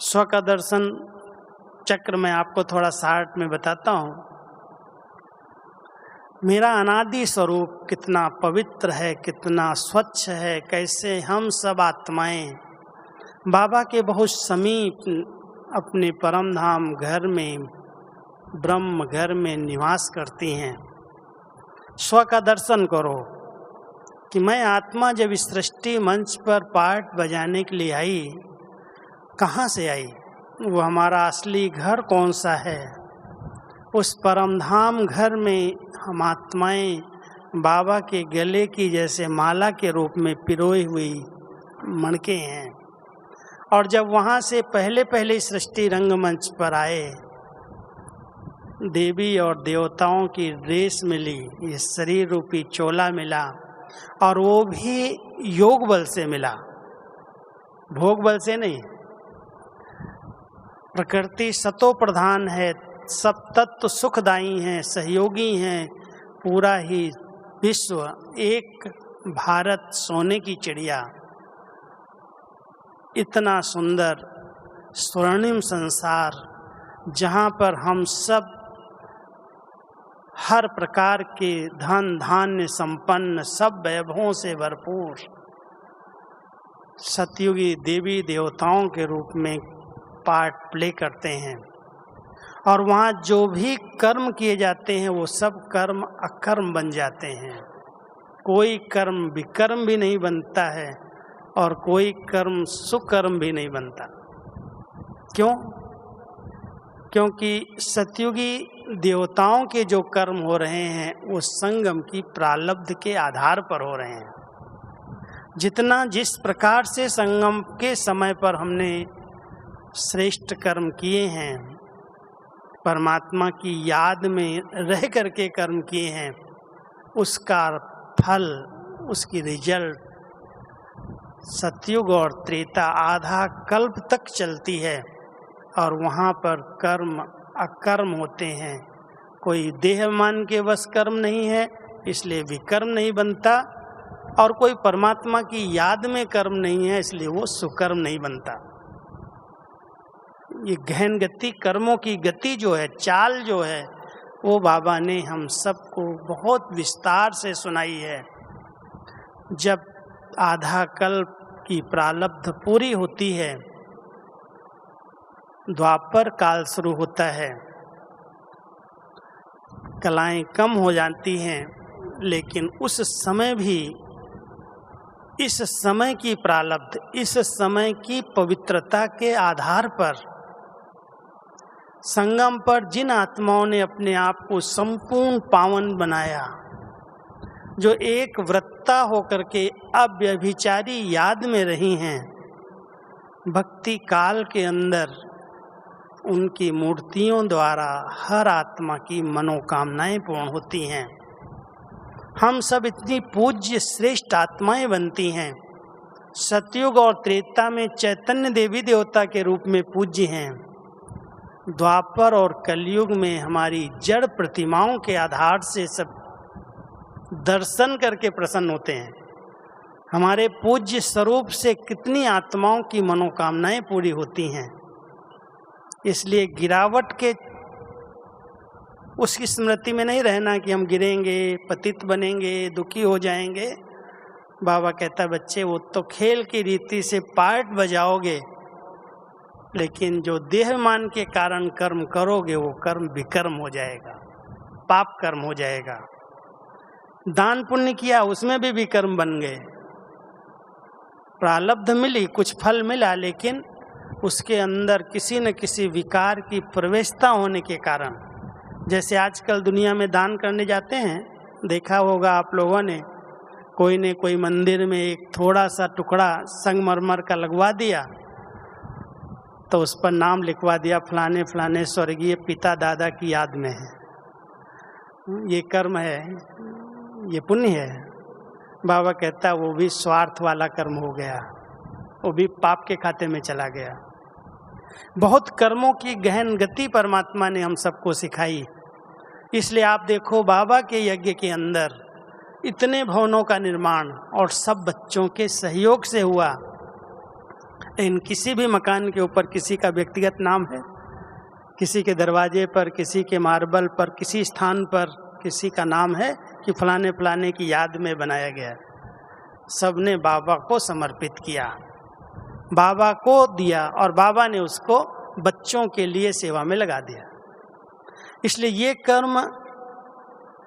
स्व का दर्शन चक्र मैं आपको थोड़ा शार्ट में बताता हूँ। मेरा अनादि स्वरूप कितना पवित्र है, कितना स्वच्छ है, कैसे हम सब आत्माएं बाबा के बहुत समीप अपने परम धाम घर में, ब्रह्म घर में निवास करती हैं। स्व का दर्शन करो कि मैं आत्मा जब इस सृष्टि मंच पर पार्ट बजाने के लिए आई, कहाँ से आई, वो हमारा असली घर कौन सा है। उस परमधाम घर में हम आत्माएं बाबा के गले की जैसे माला के रूप में पिरोई हुई मणके हैं। और जब वहाँ से पहले पहले सृष्टि रंगमंच पर आए, देवी और देवताओं की ड्रेस मिली, ये शरीर रूपी चोला मिला, और वो भी योग बल से मिला, भोग बल से नहीं। प्रकृति सतो प्रधान है, सब तत्व सुखदायी हैं, सहयोगी हैं, पूरा ही विश्व एक भारत सोने की चिड़िया। इतना सुंदर स्वर्णिम संसार जहाँ पर हम सब हर प्रकार के धन धान्य संपन्न, सब वैभवों से भरपूर सतयुगी देवी देवताओं के रूप में पार्ट प्ले करते हैं। और वहाँ जो भी कर्म किए जाते हैं वो सब कर्म अकर्म बन जाते हैं। कोई कर्म विकर्म भी नहीं बनता है और कोई कर्म सुकर्म भी नहीं बनता। क्यों? क्योंकि सतयुगी देवताओं के जो कर्म हो रहे हैं वो संगम की प्रारब्ध के आधार पर हो रहे हैं। जितना जिस प्रकार से संगम के समय पर हमने श्रेष्ठ कर्म किए हैं, परमात्मा की याद में रह करके कर्म किए हैं, उसका फल, उसकी रिजल्ट सतयुग और त्रेता आधा कल्प तक चलती है। और वहाँ पर कर्म अकर्म होते हैं। कोई देहमान के वश कर्म नहीं है, इसलिए विकर्म नहीं बनता, और कोई परमात्मा की याद में कर्म नहीं है, इसलिए वो सुकर्म नहीं बनता। ये गहन गति, कर्मों की गति जो है, चाल जो है, वो बाबा ने हम सबको बहुत विस्तार से सुनाई है। जब आधा कल्प की प्रारब्ध पूरी होती है, द्वापर काल शुरू होता है, कलाएं कम हो जाती हैं, लेकिन उस समय भी इस समय की प्रारब्ध, इस समय की पवित्रता के आधार पर संगम पर जिन आत्माओं ने अपने आप को संपूर्ण पावन बनाया, जो एक व्रता होकर के अव्यभिचारी याद में रही हैं, भक्ति काल के अंदर उनकी मूर्तियों द्वारा हर आत्मा की मनोकामनाएं पूर्ण होती हैं। हम सब इतनी पूज्य श्रेष्ठ आत्माएं बनती हैं। सतयुग और त्रेता में चैतन्य देवी देवता के रूप में पूज्य हैं। द्वापर और कलयुग में हमारी जड़ प्रतिमाओं के आधार से सब दर्शन करके प्रसन्न होते हैं। हमारे पूज्य स्वरूप से कितनी आत्माओं की मनोकामनाएं पूरी होती हैं। इसलिए गिरावट के उसकी स्मृति में नहीं रहना कि हम गिरेंगे, पतित बनेंगे, दुखी हो जाएंगे। बाबा कहता, बच्चे वो तो खेल की रीति से पार्ट बजाओगे, लेकिन जो देहमान के कारण कर्म करोगे वो कर्म विकर्म हो जाएगा, पाप कर्म हो जाएगा। दान पुण्य किया, उसमें भी विकर्म बन गए। प्रारब्ध मिली, कुछ फल मिला, लेकिन उसके अंदर किसी न किसी विकार की प्रवेशता होने के कारण, जैसे आजकल दुनिया में दान करने जाते हैं, देखा होगा आप लोगों ने, कोई ने कोई मंदिर में एक थोड़ा सा टुकड़ा संगमरमर का लगवा दिया, तो उस पर नाम लिखवा दिया, फलाने फलाने स्वर्गीय पिता दादा की याद में है। ये कर्म है, ये पुण्य है। बाबा कहता वो भी स्वार्थ वाला कर्म हो गया, वो भी पाप के खाते में चला गया। बहुत कर्मों की गहन गति परमात्मा ने हम सबको सिखाई। इसलिए आप देखो, बाबा के यज्ञ के अंदर इतने भवनों का निर्माण और सब बच्चों के सहयोग से हुआ। लेकिन किसी भी मकान के ऊपर किसी का व्यक्तिगत नाम है? किसी के दरवाजे पर, किसी के मार्बल पर, किसी स्थान पर किसी का नाम है कि फलाने फलाने की याद में बनाया गया? सबने बाबा को समर्पित किया, बाबा को दिया और बाबा ने उसको बच्चों के लिए सेवा में लगा दिया। इसलिए ये कर्म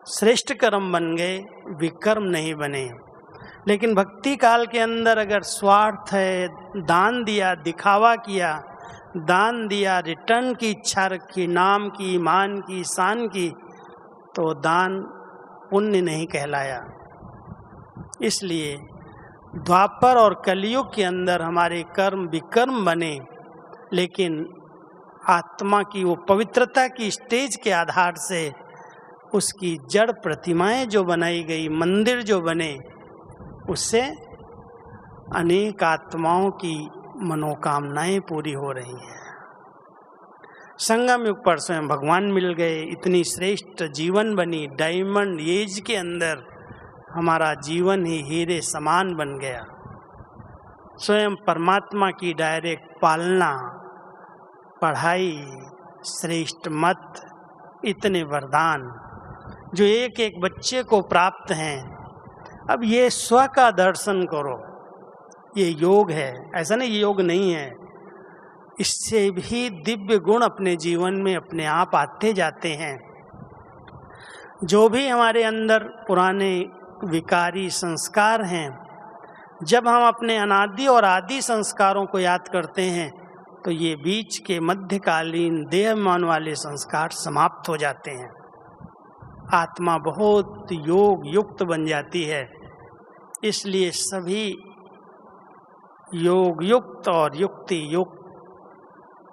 श्रेष्ठ कर्म बन गए, विकर्म नहीं बने। लेकिन भक्ति काल के अंदर अगर स्वार्थ है, दान दिया, दिखावा किया, दान दिया, रिटर्न की इच्छा रखी, नाम की, मान की, शान की, तो दान पुण्य नहीं कहलाया। इसलिए द्वापर और कलयुग के अंदर हमारे कर्म विकर्म बने, लेकिन आत्मा की वो पवित्रता की स्टेज के आधार से उसकी जड़ प्रतिमाएं जो बनाई गई, मंदिर जो बने, उससे अनेक आत्माओं की मनोकामनाएं पूरी हो रही हैं। संगम युग पर स्वयं भगवान मिल गए, इतनी श्रेष्ठ जीवन बनी, डायमंड एज के अंदर हमारा जीवन ही हीरे समान बन गया। स्वयं परमात्मा की डायरेक्ट पालना, पढ़ाई, श्रेष्ठ मत, इतने वरदान जो एक एक बच्चे को प्राप्त हैं। अब ये स्व का दर्शन करो, ये योग है, ऐसा नहीं योग नहीं है। इससे भी दिव्य गुण अपने जीवन में अपने आप आते जाते हैं। जो भी हमारे अंदर पुराने विकारी संस्कार हैं, जब हम अपने अनादि और आदि संस्कारों को याद करते हैं तो ये बीच के मध्यकालीन देहमान वाले संस्कार समाप्त हो जाते हैं। आत्मा बहुत योग युक्त बन जाती है। इसलिए सभी योग युक्त और युक्ति युक्त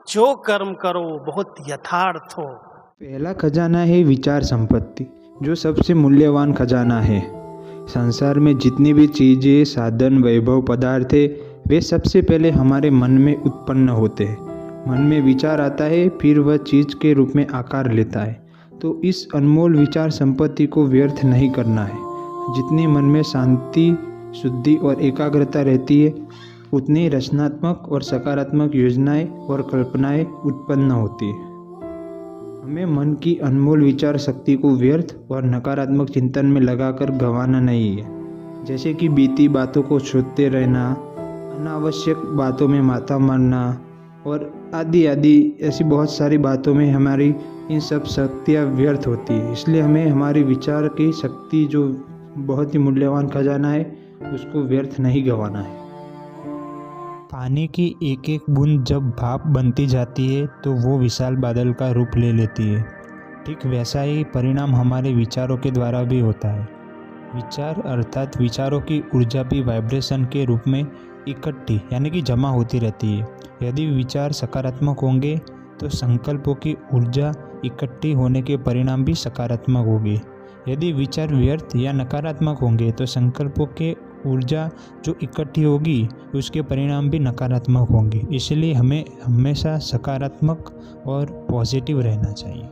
जो कर्म करो बहुत यथार्थ हो। पहला खजाना है विचार संपत्ति, जो सबसे मूल्यवान खजाना है। संसार में जितनी भी चीज़ें, साधन, वैभव, पदार्थ है, वे सबसे पहले हमारे मन में उत्पन्न होते हैं। मन में विचार आता है, फिर वह चीज़ के रूप में आकार लेता है। तो इस अनमोल विचार संपत्ति को व्यर्थ नहीं करना है। जितनी मन में शांति, शुद्धि और एकाग्रता रहती है, उतनी रचनात्मक और सकारात्मक योजनाएं और कल्पनाएं उत्पन्न होती है। हमें मन की अनमोल विचार शक्ति को व्यर्थ और नकारात्मक चिंतन में लगाकर गंवाना नहीं है। जैसे कि बीती बातों को सोचते रहना, अनावश्यक बातों में माथा मारना और आदि आदि ऐसी बहुत सारी बातों में हमारी इन सब शक्तियाँ व्यर्थ होती है। इसलिए हमें हमारी विचार की शक्ति, जो बहुत ही मूल्यवान खजाना है, उसको व्यर्थ नहीं गंवाना है। पानी की एक एक बूंद जब भाप बनती जाती है तो वो विशाल बादल का रूप ले लेती है। ठीक वैसा ही परिणाम हमारे विचारों के द्वारा भी होता है। विचार अर्थात विचारों की ऊर्जा भी वाइब्रेशन के रूप में इकट्ठी यानी कि जमा होती रहती है। यदि विचार सकारात्मक होंगे तो संकल्पों की ऊर्जा इकट्ठी होने के परिणाम भी सकारात्मक होगी। यदि विचार व्यर्थ या नकारात्मक होंगे तो संकल्पों के ऊर्जा जो इकट्ठी होगी उसके परिणाम भी नकारात्मक होंगे। इसलिए हमें हमेशा सकारात्मक और पॉजिटिव रहना चाहिए।